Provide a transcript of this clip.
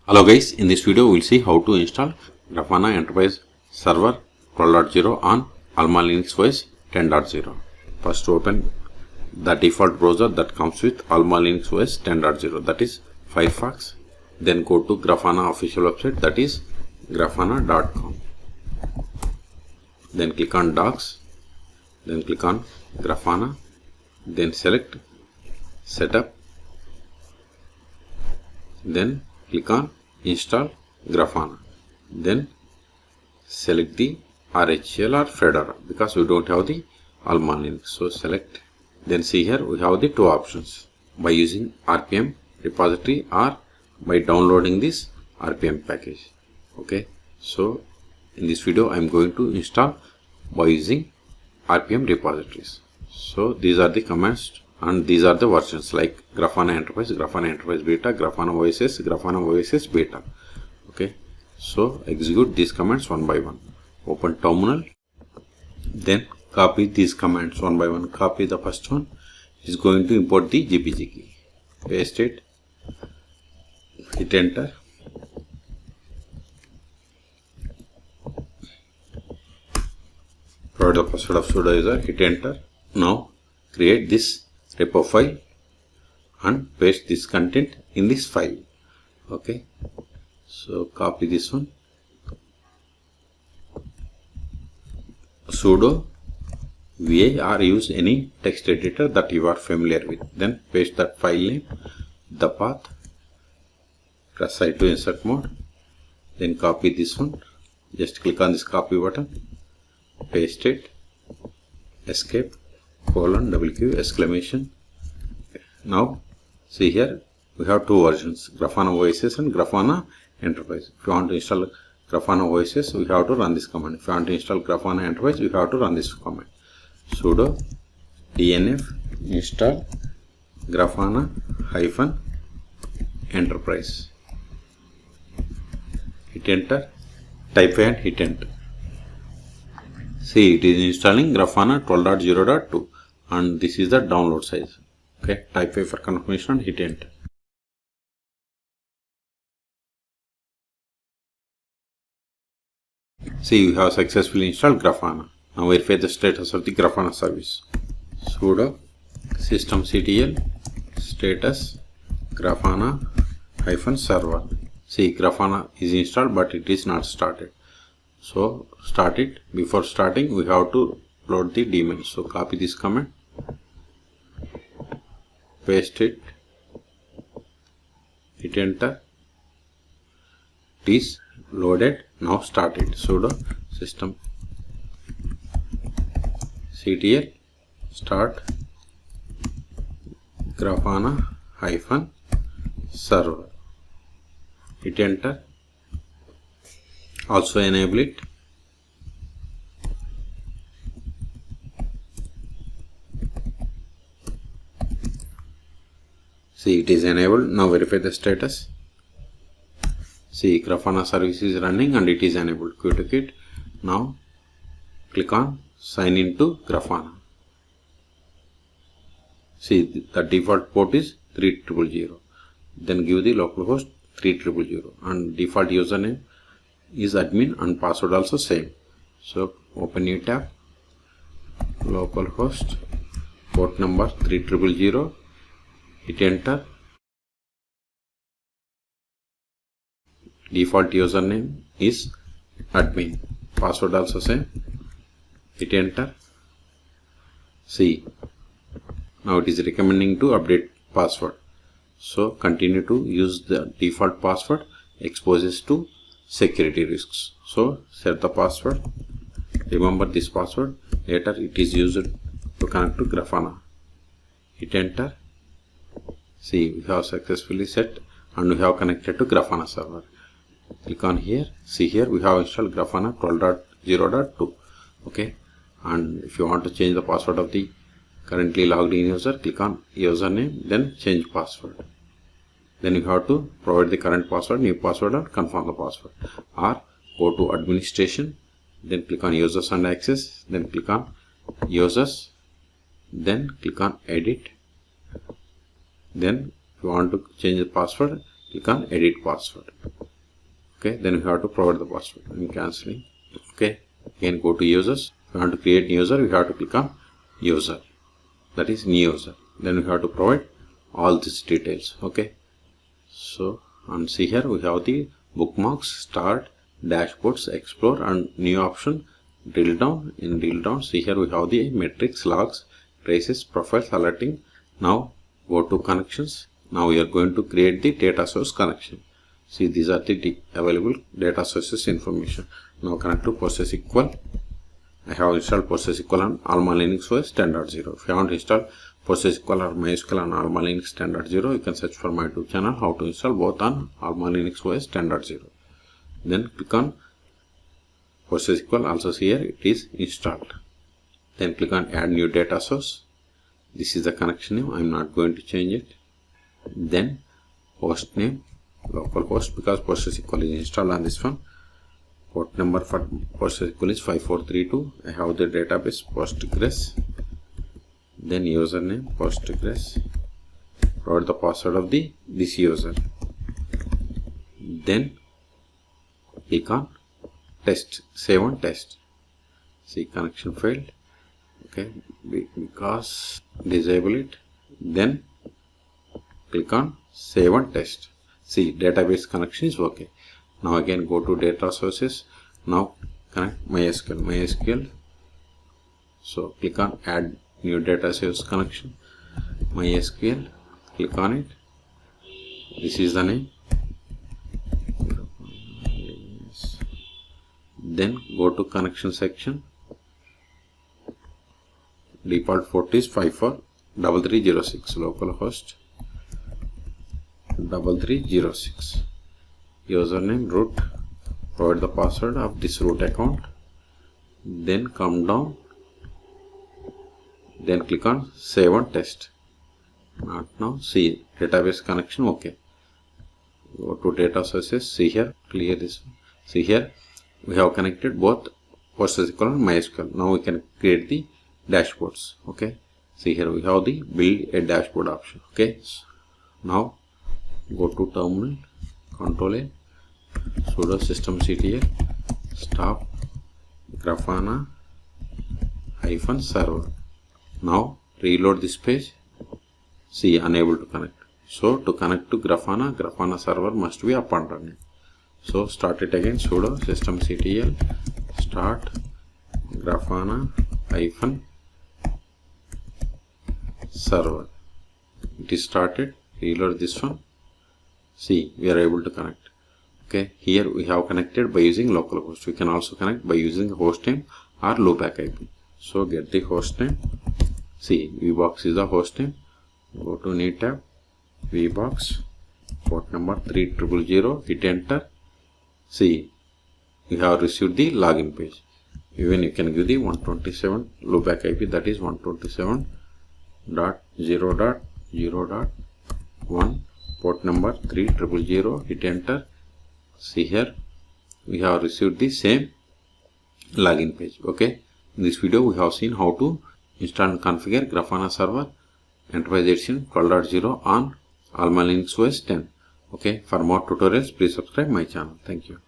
Hello guys, in this video we will see how to install Grafana Enterprise Server 12.0 on Alma Linux OS 10.0. First open the default browser that comes with Alma Linux OS 10.0, that is Firefox. Then go to Grafana official website, that is grafana.com. Then click on Docs, then click on Grafana, then select Setup, then click on Install Grafana, then select the RHEL or Fedora because we don't have the Alma Linux, so select. Then see here we have the two options, by using RPM repository or by downloading this RPM package. Okay, so in this video I am going to install by using RPM repositories. So these are the commands and these are the versions like Grafana Enterprise Beta, Grafana OSS, Grafana OSS Beta. Okay, so execute these commands one by one. Open terminal, then copy these commands one by one. Copy the first one, is going to import the GPG key. Paste it, hit enter. Provide the password of sudo user, hit enter. Now create this repo file and paste this content in this file. Okay, so copy this one, sudo va or use any text editor that you are familiar with, then paste that file name, the path, press I to insert mode, then copy this one, just click on this copy button, paste it, escape, :W exclamation. Now see here we have two versions, Grafana OSS and Grafana Enterprise. If you want to install Grafana OSS, we have to run this command. If you want to install Grafana Enterprise, we have to run this command, sudo dnf install grafana -enterprise. Hit enter, type and hit enter. See, it is installing Grafana 12.0.2 and this is the download size. Okay, type A for confirmation and hit enter. See, we have successfully installed Grafana. Now verify the status of the Grafana service. Sudo systemctl status grafana -server. See, Grafana is installed but it is not started. So start it. Before starting we have to load the daemon. So copy this command, paste it, hit enter. It is loaded. Now start it. Sudo systemctl start grafana -server. Hit enter. Also enable it. See, it is enabled. Now verify the status. See, Grafana service is running and it is enabled. Quit it. Now click on sign into Grafana. See, the default port is 3000. Then give the localhost 3000 and default username is admin and password also same. So open new tab, localhost, port number 3000, hit enter. Default username is admin, password also same, hit enter. See, now it is recommending to update password, so continue to use the default password, exposes to security risks. So set the password, remember this password, later it is used to connect to Grafana. Hit enter. See, we have successfully set and we have connected to Grafana server. Click on here. See, here we have installed Grafana 12.0.2. okay, and if you want to change the password of the currently logged in user, click on username, then change password. Then you have to provide the current password, new password, or confirm the password, or go to administration, then click on users and access, then click on users, then click on edit, then if you want to change the password, click on edit password. Okay, then we have to provide the password. I'm cancelling. Okay, again go to users. If you want to create new user, we have to click on user, that is new user. Then we have to provide all these details. Okay, so and see here we have the bookmarks, start, dashboards, explore, and new option, drill down. In drill down, see here we have the metrics, logs, traces, profiles, alerting. Now go to connections. Now we are going to create the data source connection. See, these are the available data sources information. Now connect to PostgreSQL. I have installed PostgreSQL on Alma Linux OS 10.0. If you want to install PostgreSQL or MySQL on Alma Linux 10.0, you can search for my YouTube channel how to install both on Alma Linux OS 10.0. Then click on PostgreSQL. Also see here it is installed. Then click on add new data source. This is the connection name. I am not going to change it. Then host name, localhost, because PostgreSQL is installed on this one. Port number for PostgreSQL is 5432. I have the database Postgres. Then username Postgres. Provide the password of this user. Then click on test. Save and test. See, connection failed. Okay, because disable it. Then click on save and test. See, database connection is okay. Now again go to data sources. Now connect MySQL. So click on add new data source connection. MySQL. Click on it. This is the name. Then go to connection section. Default port is 543306. Localhost 3306. Username root. Provide the password of this root account. Then come down. Then click on save and test. Not now. See, database connection okay. Go to data sources. See here, clear this. See here, we have connected both PostgreSQL and MySQL. Now we can create the dashboards. Okay. See here we have the build a dashboard option. Okay. So now go to terminal. Control A. Sudo systemctl stop Grafana -server. Now reload this page. See, unable to connect. So to connect to Grafana server must be up and running. So start it again. Sudo systemctl start Grafana -server. It is started. Reload this one. See, we are able to connect. Okay, here we have connected by using localhost. We can also connect by using host name or loopback IP. So get the host name. See, VBox is the host name. Go to new tab, VBox, port number 3000. Hit enter. See, we have received the login page. Even you can give the 127 loopback IP, that is 127.0.0.1. Port number 3000. Hit enter. See here we have received the same login page. Okay, in this video we have seen how to install and configure Grafana server Enterprise Edition 12.0 on Alma Linux OS 10. Okay, for more tutorials please subscribe my channel. Thank you.